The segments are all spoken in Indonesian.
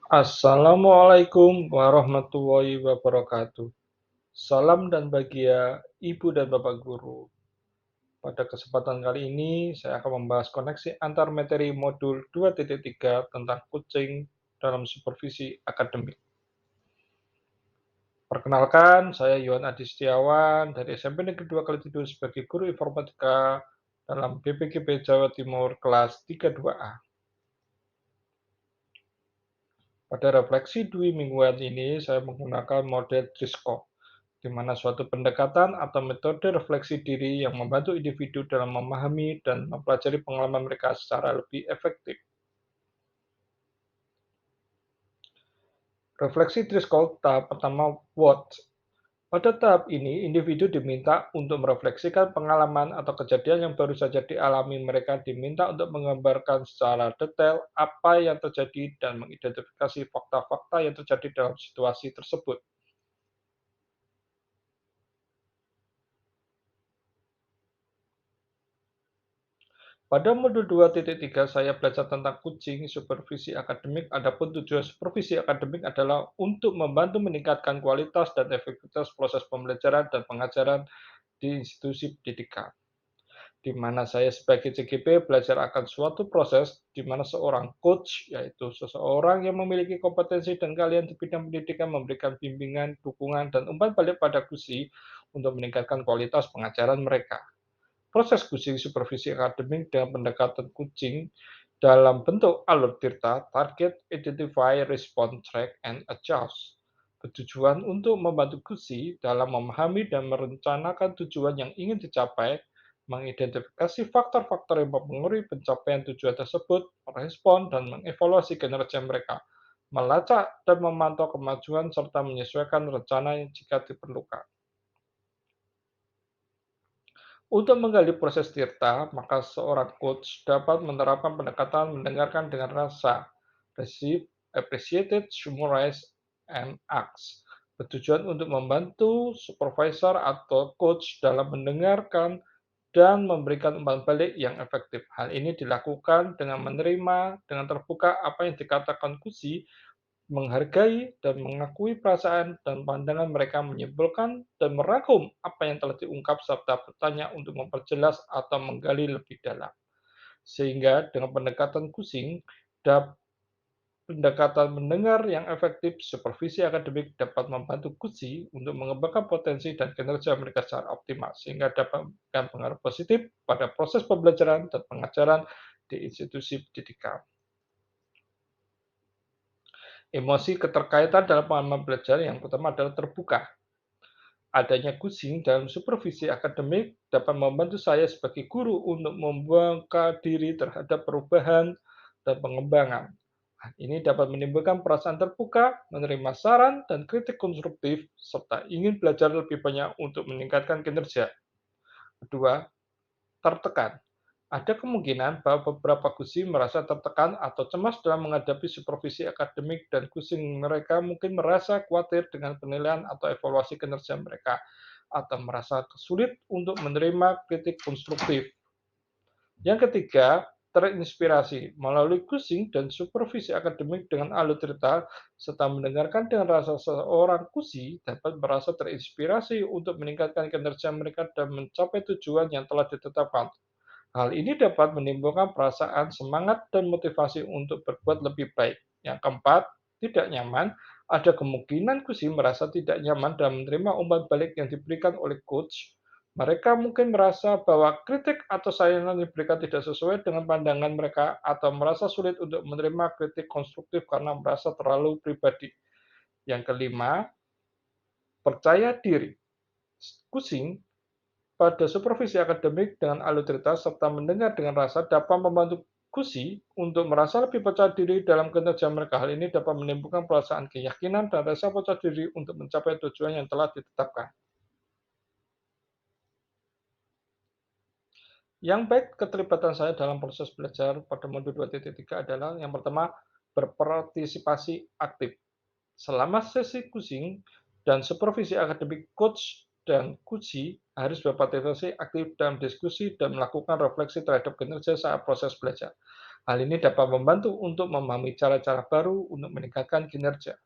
Assalamualaikum warahmatullahi wabarakatuh. Salam dan bahagia Ibu dan Bapak Guru. Pada kesempatan kali ini, saya akan membahas koneksi antar materi modul 2.3 tentang kucing dalam supervisi akademik. Perkenalkan, saya Yohan Adi Setiawan dari SMP Negeri 2 Kalitidul sebagai guru informatika dalam BPKB Jawa Timur kelas 32A. Pada refleksi Dwi mingguan ini, saya menggunakan model Driscoll, di mana suatu pendekatan atau metode refleksi diri yang membantu individu dalam memahami dan mempelajari pengalaman mereka secara lebih efektif. Refleksi Driscoll tahap pertama What? Pada tahap ini, individu diminta untuk merefleksikan pengalaman atau kejadian yang baru saja dialami. Mereka diminta untuk menggambarkan secara detail apa yang terjadi dan mengidentifikasi fakta-fakta yang terjadi dalam situasi tersebut. Pada modul 2.3 saya belajar tentang kucing supervisi akademik. Adapun tujuan supervisi akademik adalah untuk membantu meningkatkan kualitas dan efektivitas proses pembelajaran dan pengajaran di institusi pendidikan, di mana saya sebagai CGP belajar akan suatu proses di mana seorang coach, yaitu seseorang yang memiliki kompetensi dan keahlian di bidang pendidikan, memberikan bimbingan, dukungan, dan umpan balik pada kusi untuk meningkatkan kualitas pengajaran mereka. Proses kucing supervisi akademik dengan pendekatan kucing dalam bentuk alur tirta, target, identify, respond, track, and adjust, bertujuan untuk membantu kusi dalam memahami dan merencanakan tujuan yang ingin dicapai, mengidentifikasi faktor-faktor yang mempengaruhi pencapaian tujuan tersebut, merespon dan mengevaluasi kinerja mereka, melacak dan memantau kemajuan serta menyesuaikan rencana jika diperlukan. Untuk menggali proses tirta, maka seorang coach dapat menerapkan pendekatan mendengarkan dengan rasa, receive, appreciated, summarize, and act, bertujuan untuk membantu supervisor atau coach dalam mendengarkan dan memberikan umpan balik yang efektif. Hal ini dilakukan dengan menerima dengan terbuka apa yang dikatakan kusi, menghargai dan mengakui perasaan dan pandangan mereka, menyimpulkan dan merangkum apa yang telah diungkap serta bertanya untuk memperjelas atau menggali lebih dalam. Sehingga dengan pendekatan kucing, pendekatan mendengar yang efektif, supervisi akademik dapat membantu kusi untuk mengembangkan potensi dan kinerja mereka secara optimal, sehingga dapat memberikan pengaruh positif pada proses pembelajaran dan pengajaran di institusi pendidikan. Emosi keterkaitan dalam pengalaman belajar yang pertama adalah terbuka. Adanya kucing dalam supervisi akademik dapat membantu saya sebagai guru untuk membuka diri terhadap perubahan dan pengembangan. Ini dapat menimbulkan perasaan terbuka, menerima saran dan kritik konstruktif, serta ingin belajar lebih banyak untuk meningkatkan kinerja. Kedua, tertekan. Ada kemungkinan bahwa beberapa kucing merasa tertekan atau cemas dalam menghadapi supervisi akademik, dan kucing mereka mungkin merasa khawatir dengan penilaian atau evaluasi kinerja mereka, atau merasa sulit untuk menerima kritik konstruktif. Yang ketiga, terinspirasi melalui kucing dan supervisi akademik dengan alur cerita, serta mendengarkan dengan rasa seorang kusi dapat merasa terinspirasi untuk meningkatkan kinerja mereka dan mencapai tujuan yang telah ditetapkan. Hal ini dapat menimbulkan perasaan semangat dan motivasi untuk berbuat lebih baik. Yang keempat, tidak nyaman. Ada kemungkinan kusi merasa tidak nyaman dalam menerima umpan balik yang diberikan oleh coach. Mereka mungkin merasa bahwa kritik atau saran yang diberikan tidak sesuai dengan pandangan mereka, atau merasa sulit untuk menerima kritik konstruktif karena merasa terlalu pribadi. Yang kelima, percaya diri. Kucing pada supervisi akademik dengan alur cerita serta mendengar dengan rasa dapat membantu kusi untuk merasa lebih percaya diri dalam kinerja mereka. Hal ini dapat menimbulkan perasaan keyakinan dan rasa percaya diri untuk mencapai tujuan yang telah ditetapkan. Yang baik keterlibatan saya dalam proses belajar pada modul 2.3 adalah yang pertama, berpartisipasi aktif. Selama sesi kucing dan supervisi akademik, coach dan kuci harus berpartisipasi aktif dalam diskusi dan melakukan refleksi terhadap kinerja saat proses belajar. Hal ini dapat membantu untuk memahami cara-cara baru untuk meningkatkan kinerja.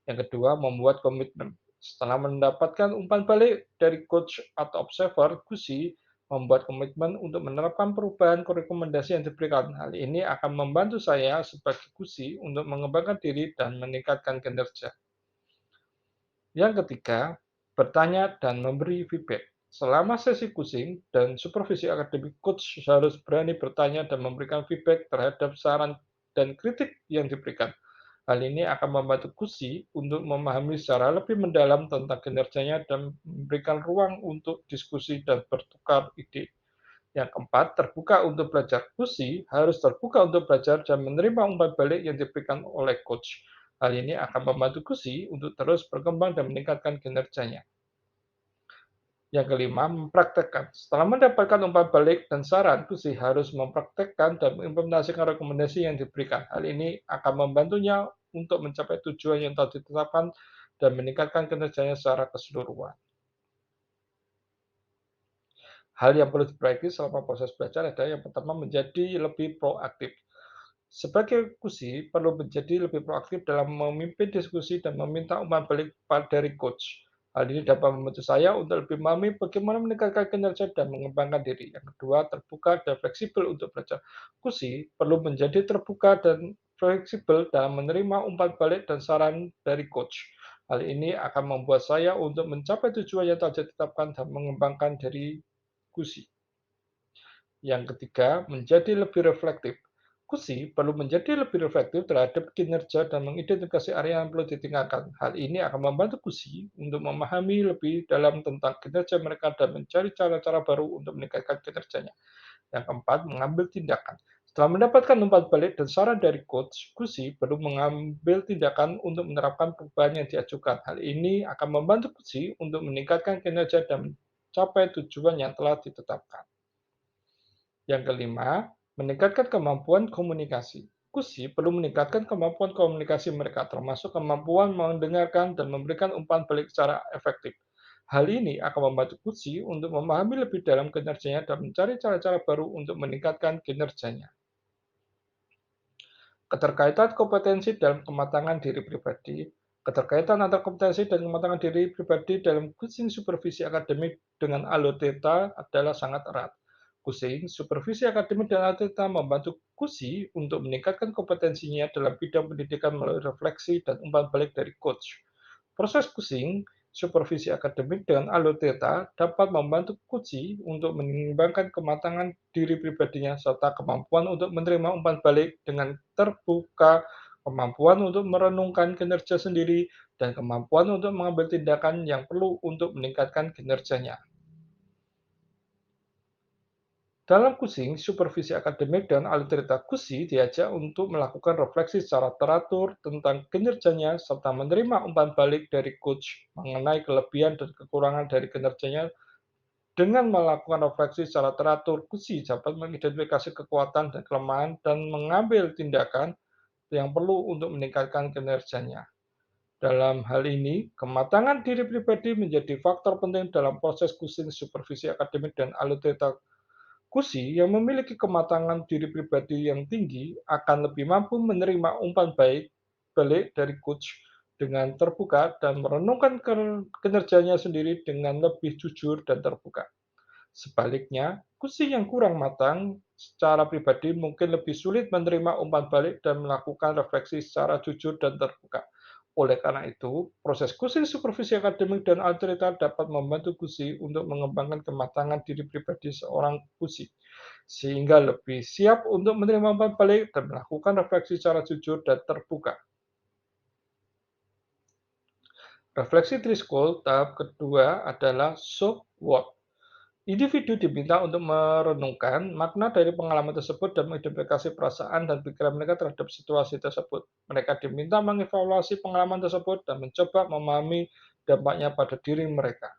Yang kedua, membuat komitmen. Setelah mendapatkan umpan balik dari coach atau observer, Gusi membuat komitmen untuk menerapkan perubahan rekomendasi yang diberikan. Hal ini akan membantu saya sebagai Gusi untuk mengembangkan diri dan meningkatkan kinerja. Yang ketiga, bertanya dan memberi feedback. Selama sesi coaching dan supervisi akademik, coach harus berani bertanya dan memberikan feedback terhadap saran dan kritik yang diberikan. Hal ini akan membantu Gusi untuk memahami secara lebih mendalam tentang kinerjanya dan memberikan ruang untuk diskusi dan bertukar ide. Yang keempat, terbuka untuk belajar. Gusi harus terbuka untuk belajar dan menerima umpan balik yang diberikan oleh coach. Hal ini akan membantu Gusi untuk terus berkembang dan meningkatkan kinerjanya. Yang kelima, mempraktekkan. Setelah mendapatkan umpan balik dan saran, Gusi harus mempraktekkan dan mengimplementasikan rekomendasi yang diberikan. Hal ini akan membantunya untuk mencapai tujuan yang telah ditetapkan dan meningkatkan kinerjanya secara keseluruhan. Hal yang perlu diperbaiki selama proses belajar adalah yang pertama menjadi lebih proaktif. Sebagai Gusi perlu menjadi lebih proaktif dalam memimpin diskusi dan meminta umpan balik dari coach. Hal ini dapat membantu saya untuk lebih memahami bagaimana meningkatkan kinerja dan mengembangkan diri. Yang kedua, terbuka dan fleksibel untuk belajar. Gusi perlu menjadi terbuka dan fleksibel dalam menerima umpan balik dan saran dari coach. Hal ini akan membuat saya untuk mencapai tujuan yang telah ditetapkan dan mengembangkan diri Gusi. Yang ketiga, menjadi lebih reflektif. Gusi perlu menjadi lebih reflektif terhadap kinerja dan mengidentifikasi area yang perlu ditingkatkan. Hal ini akan membantu Gusi untuk memahami lebih dalam tentang kinerja mereka dan mencari cara-cara baru untuk meningkatkan kinerjanya. Yang keempat, mengambil tindakan. Setelah mendapatkan umpan balik dan saran dari coach, Gusi perlu mengambil tindakan untuk menerapkan perubahan yang diajukan. Hal ini akan membantu Gusi untuk meningkatkan kinerja dan mencapai tujuan yang telah ditetapkan. Yang kelima, meningkatkan kemampuan komunikasi. Gusi perlu meningkatkan kemampuan komunikasi mereka, termasuk kemampuan mendengarkan dan memberikan umpan balik secara efektif. Hal ini akan membantu Gusi untuk memahami lebih dalam kinerjanya dan mencari cara-cara baru untuk meningkatkan kinerjanya. Keterkaitan kompetensi dalam kematangan diri pribadi. Keterkaitan antara kompetensi dan kematangan diri pribadi dalam coaching supervisi akademik dengan Aloteta adalah sangat erat. Coaching, supervisi akademik dan Aloteta membantu Gusi untuk meningkatkan kompetensinya dalam bidang pendidikan melalui refleksi dan umpan balik dari coach. Proses coaching supervisi akademik dengan Aloteta dapat membantu Gusi untuk mengembangkan kematangan diri pribadinya serta kemampuan untuk menerima umpan balik dengan terbuka, kemampuan untuk merenungkan kinerja sendiri, dan kemampuan untuk mengambil tindakan yang perlu untuk meningkatkan kinerjanya. Dalam Kucing, supervisi akademik dan Aliterita Gusi diajak untuk melakukan refleksi secara teratur tentang kinerjanya serta menerima umpan balik dari coach mengenai kelebihan dan kekurangan dari kinerjanya. Dengan melakukan refleksi secara teratur, Gusi dapat mengidentifikasi kekuatan dan kelemahan dan mengambil tindakan yang perlu untuk meningkatkan kinerjanya. Dalam hal ini, kematangan diri pribadi menjadi faktor penting dalam proses Gusi supervisi akademik dan Aliterita Gusi yang memiliki kematangan diri pribadi yang tinggi akan lebih mampu menerima umpan balik dari coach dengan terbuka dan merenungkan kinerjanya sendiri dengan lebih jujur dan terbuka. Sebaliknya, Gusi yang kurang matang secara pribadi mungkin lebih sulit menerima umpan balik dan melakukan refleksi secara jujur dan terbuka. Oleh karena itu, proses Gusi supervisi akademik dan alteritas dapat membantu Gusi untuk mengembangkan kematangan diri pribadi seorang Gusi, sehingga lebih siap untuk menerima umpan balik dan melakukan refleksi secara jujur dan terbuka. Refleksi Driscoll tahap kedua adalah so what. Individu diminta untuk merenungkan makna dari pengalaman tersebut dan mengidentifikasi perasaan dan pikiran mereka terhadap situasi tersebut. Mereka diminta mengevaluasi pengalaman tersebut dan mencoba memahami dampaknya pada diri mereka.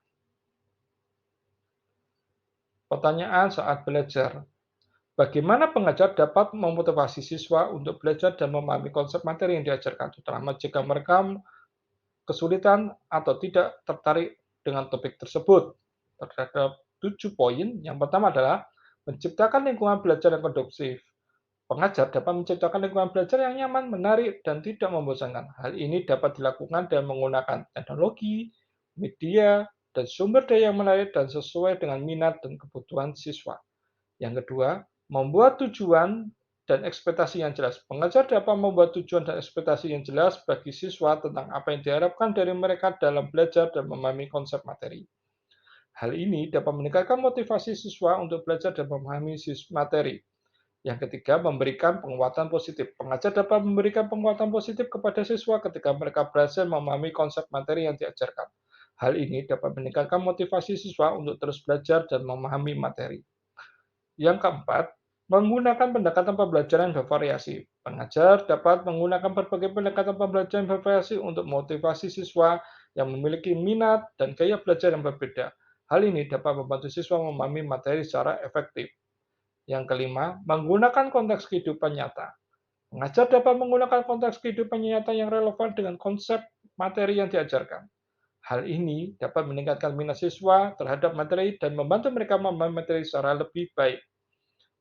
Pertanyaan saat belajar. Bagaimana pengajar dapat memotivasi siswa untuk belajar dan memahami konsep materi yang diajarkan, terutama jika mereka kesulitan atau tidak tertarik dengan topik tersebut? Terhadap 7 poin. Yang pertama adalah menciptakan lingkungan belajar yang kondusif. Pengajar dapat menciptakan lingkungan belajar yang nyaman, menarik, dan tidak membosankan. Hal ini dapat dilakukan dengan menggunakan teknologi, media, dan sumber daya yang menarik dan sesuai dengan minat dan kebutuhan siswa. Yang kedua, membuat tujuan dan ekspektasi yang jelas. Pengajar dapat membuat tujuan dan ekspektasi yang jelas bagi siswa tentang apa yang diharapkan dari mereka dalam belajar dan memahami konsep materi. Hal ini dapat meningkatkan motivasi siswa untuk belajar dan memahami materi. Yang ketiga, memberikan penguatan positif. Pengajar dapat memberikan penguatan positif kepada siswa ketika mereka berhasil memahami konsep materi yang diajarkan. Hal ini dapat meningkatkan motivasi siswa untuk terus belajar dan memahami materi. Yang keempat, menggunakan pendekatan pembelajaran bervariasi. Pengajar dapat menggunakan berbagai pendekatan pembelajaran bervariasi untuk motivasi siswa yang memiliki minat dan gaya belajar yang berbeda. Hal ini dapat membantu siswa memahami materi secara efektif. Yang kelima, menggunakan konteks kehidupan nyata. Pengajar dapat menggunakan konteks kehidupan nyata yang relevan dengan konsep materi yang diajarkan. Hal ini dapat meningkatkan minat siswa terhadap materi dan membantu mereka memahami materi secara lebih baik.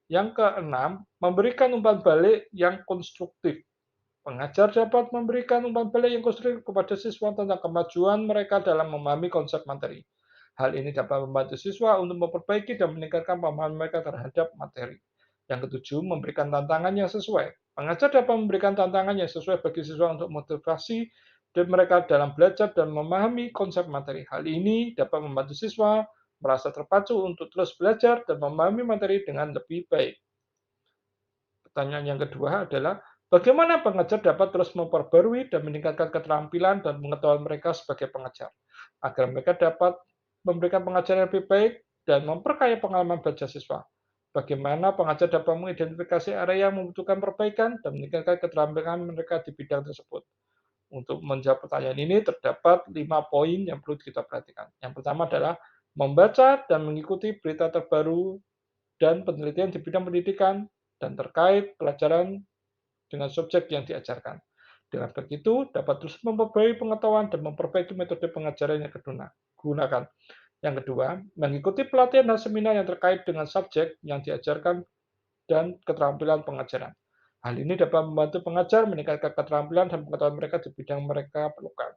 Yang keenam, memberikan umpan balik yang konstruktif. Pengajar dapat memberikan umpan balik yang konstruktif kepada siswa tentang kemajuan mereka dalam memahami konsep materi. Hal ini dapat membantu siswa untuk memperbaiki dan meningkatkan pemahaman mereka terhadap materi. Yang ketujuh, memberikan tantangan yang sesuai. Pengajar dapat memberikan tantangan yang sesuai bagi siswa untuk motivasi dan mereka dalam belajar dan memahami konsep materi. Hal ini dapat membantu siswa merasa terpacu untuk terus belajar dan memahami materi dengan lebih baik. Pertanyaan yang kedua adalah, bagaimana pengajar dapat terus memperbarui dan meningkatkan keterampilan dan pengetahuan mereka sebagai pengajar, agar mereka dapat memberikan pengajaran yang lebih baik dan memperkaya pengalaman belajar siswa. Bagaimana pengajar dapat mengidentifikasi area yang membutuhkan perbaikan dan meningkatkan keterampilan mereka di bidang tersebut. Untuk menjawab pertanyaan ini, terdapat 5 poin yang perlu kita perhatikan. Yang pertama adalah membaca dan mengikuti berita terbaru dan penelitian di bidang pendidikan dan terkait pelajaran dengan subjek yang diajarkan. Dengan begitu, dapat terus memperbaiki pengetahuan dan memperbaiki metode pengajaran yang digunakan. Yang kedua, mengikuti pelatihan dan seminar yang terkait dengan subjek yang diajarkan dan keterampilan pengajaran. Hal ini dapat membantu pengajar meningkatkan keterampilan dan pengetahuan mereka di bidang mereka perlukan.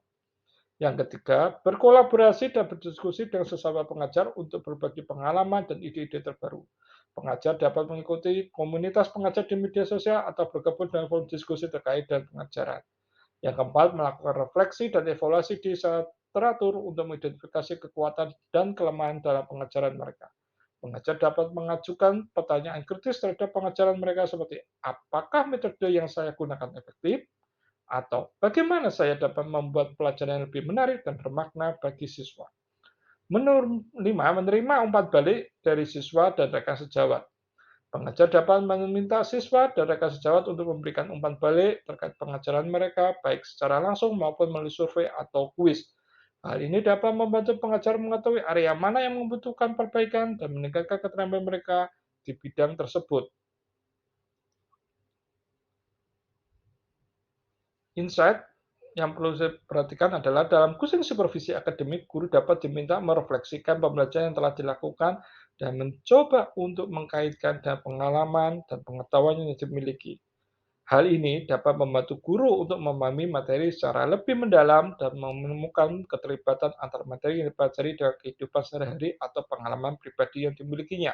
Yang ketiga, berkolaborasi dan berdiskusi dengan sesama pengajar untuk berbagi pengalaman dan ide-ide terbaru. Pengajar dapat mengikuti komunitas pengajar di media sosial atau bergabung dalam forum diskusi terkait dengan pengajaran. Yang keempat, melakukan refleksi dan evaluasi di saat teratur untuk mengidentifikasi kekuatan dan kelemahan dalam pengajaran mereka. Pengajar dapat mengajukan pertanyaan kritis terhadap pengajaran mereka seperti, apakah metode yang saya gunakan efektif? Atau bagaimana saya dapat membuat pelajaran yang lebih menarik dan bermakna bagi siswa? Menerima umpan balik dari siswa dan rekan sejawat. Pengajar dapat meminta siswa dan rekan sejawat untuk memberikan umpan balik terkait pengajaran mereka, baik secara langsung maupun melalui survei atau kuis. Hal ini dapat membantu pengajar mengetahui area mana yang membutuhkan perbaikan dan meningkatkan keterampilan mereka di bidang tersebut. Insight yang perlu saya perhatikan adalah dalam kursing supervisi akademik, guru dapat diminta merefleksikan pembelajaran yang telah dilakukan dan mencoba untuk mengkaitkan dengan pengalaman dan pengetahuan yang dimiliki. Hal ini dapat membantu guru untuk memahami materi secara lebih mendalam dan menemukan keterlibatan antara materi yang dipelajari dengan kehidupan sehari-hari atau pengalaman pribadi yang dimilikinya.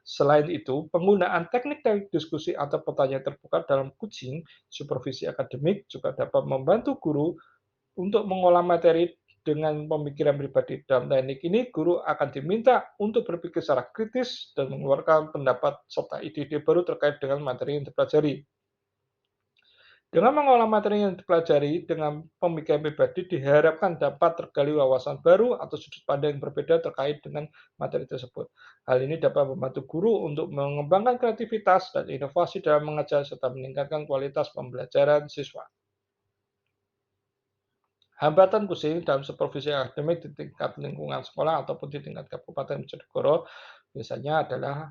Selain itu, penggunaan teknik diskusi atau pertanyaan terbuka dalam coaching supervisi akademik juga dapat membantu guru untuk mengolah materi dengan pemikiran pribadi. Dalam teknik ini, guru akan diminta untuk berpikir secara kritis dan mengeluarkan pendapat serta ide-ide baru terkait dengan materi yang dipelajari. Dengan mengolah materi yang dipelajari dengan pemikiran pribadi, diharapkan dapat tergali wawasan baru atau sudut pandang yang berbeda terkait dengan materi tersebut. Hal ini dapat membantu guru untuk mengembangkan kreativitas dan inovasi dalam mengajar serta meningkatkan kualitas pembelajaran siswa. Hambatan kursing dalam supervisi akademik di tingkat lingkungan sekolah ataupun di tingkat kabupaten Bojonegoro biasanya adalah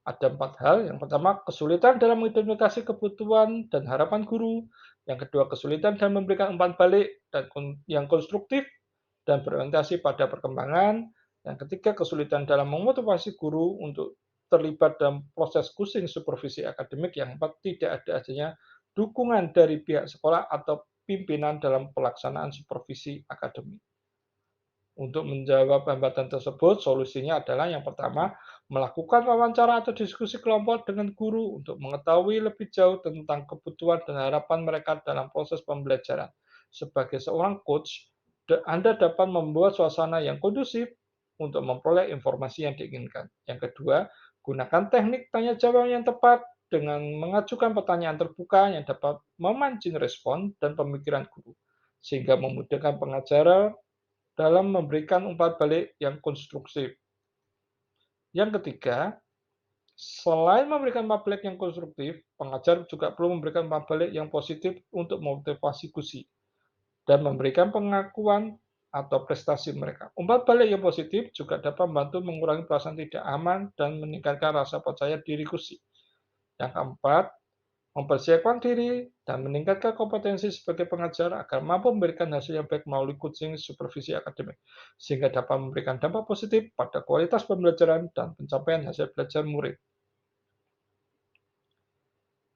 ada 4 hal. Yang pertama, kesulitan dalam mengidentifikasi kebutuhan dan harapan guru. Yang kedua, kesulitan dalam memberikan umpan balik yang konstruktif dan berorientasi pada perkembangan. Yang ketiga, kesulitan dalam memotivasi guru untuk terlibat dalam proses kursing supervisi akademik. Yang keempat, tidak ada adanya dukungan dari pihak sekolah atau pimpinan dalam pelaksanaan supervisi akademik. Untuk menjawab hambatan tersebut, solusinya adalah yang pertama, melakukan wawancara atau diskusi kelompok dengan guru untuk mengetahui lebih jauh tentang kebutuhan dan harapan mereka dalam proses pembelajaran. Sebagai seorang coach, Anda dapat membuat suasana yang kondusif untuk memperoleh informasi yang diinginkan. Yang kedua, gunakan teknik tanya jawab yang tepat dengan mengajukan pertanyaan terbuka yang dapat memancing respon dan pemikiran guru, sehingga memudahkan pengajar dalam memberikan umpan balik yang konstruktif. Yang ketiga, selain memberikan umpan balik yang konstruktif, pengajar juga perlu memberikan umpan balik yang positif untuk memotivasi gusi dan memberikan pengakuan atau prestasi mereka. Umpan balik yang positif juga dapat membantu mengurangi perasaan tidak aman dan meningkatkan rasa percaya diri gusi. Yang keempat, mempersiapkan diri dan meningkatkan kompetensi sebagai pengajar agar mampu memberikan hasil yang baik melalui coaching supervisi akademik, sehingga dapat memberikan dampak positif pada kualitas pembelajaran dan pencapaian hasil belajar murid.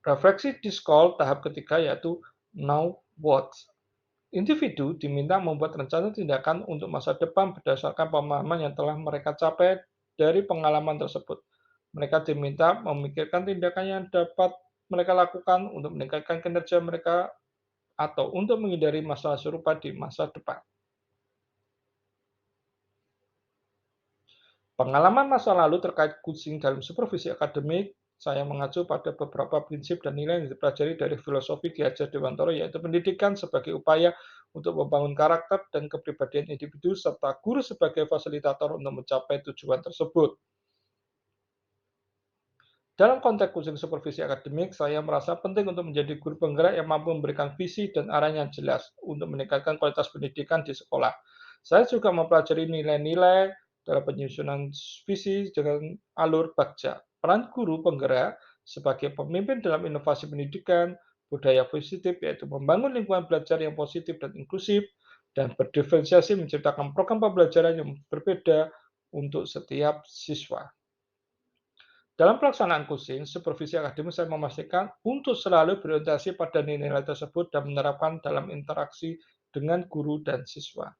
Refleksi di sekolah tahap ketiga yaitu Now What. Individu diminta membuat rencana tindakan untuk masa depan berdasarkan pemahaman yang telah mereka capai dari pengalaman tersebut. Mereka diminta memikirkan tindakan yang dapat mereka lakukan untuk meningkatkan kinerja mereka atau untuk menghindari masalah serupa di masa depan. Pengalaman masa lalu terkait coaching dalam supervisi akademik, saya mengacu pada beberapa prinsip dan nilai yang dipelajari dari filosofi Ki Hajar Dewantara, yaitu pendidikan sebagai upaya untuk membangun karakter dan kepribadian individu, serta guru sebagai fasilitator untuk mencapai tujuan tersebut. Dalam konteks coaching supervisi akademik, saya merasa penting untuk menjadi guru penggerak yang mampu memberikan visi dan arah yang jelas untuk meningkatkan kualitas pendidikan di sekolah. Saya juga mempelajari nilai-nilai dalam penyusunan visi dengan alur bagja. Peran guru penggerak sebagai pemimpin dalam inovasi pendidikan, budaya positif, yaitu membangun lingkungan belajar yang positif dan inklusif, dan berdiferensiasi menciptakan program pembelajaran yang berbeda untuk setiap siswa. Dalam pelaksanaan kursing, supervisi akademis saya memastikan untuk selalu berorientasi pada nilai-nilai tersebut dan menerapkan dalam interaksi dengan guru dan siswa.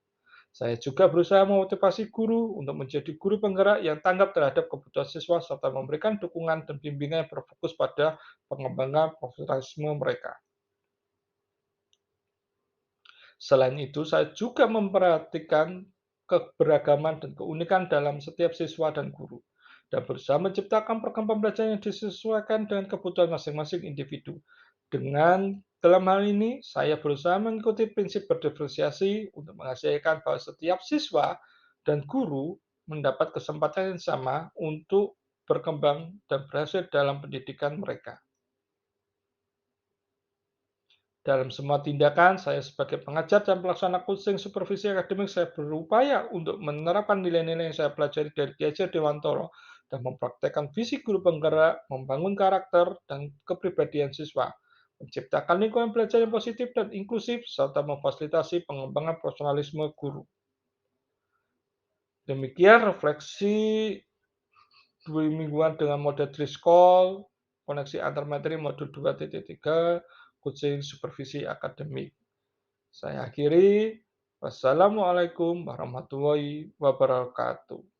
Saya juga berusaha memotivasi guru untuk menjadi guru penggerak yang tanggap terhadap kebutuhan siswa serta memberikan dukungan dan bimbingan yang berfokus pada pengembangan profesionalisme mereka. Selain itu, saya juga memperhatikan keberagaman dan keunikan dalam setiap siswa dan guru, dan berusaha menciptakan program pembelajaran yang disesuaikan dengan kebutuhan masing-masing individu. Dalam hal ini, saya berusaha mengikuti prinsip berdiferensiasi untuk menghasilkan bahwa setiap siswa dan guru mendapat kesempatan yang sama untuk berkembang dan berhasil dalam pendidikan mereka. Dalam semua tindakan, saya sebagai pengajar dan pelaksana coaching supervisi akademik, saya berupaya untuk menerapkan nilai-nilai yang saya pelajari dari Ki Hajar Dewantara dan mempraktekkan visi guru penggerak, membangun karakter dan kepribadian siswa, menciptakan lingkungan belajar yang positif dan inklusif, serta memfasilitasi pengembangan profesionalisme guru. Demikian refleksi 2 mingguan dengan mode Driscoll, koneksi antar materi modul 2.3, coaching supervisi akademik. Saya akhiri. Wassalamualaikum warahmatullahi wabarakatuh.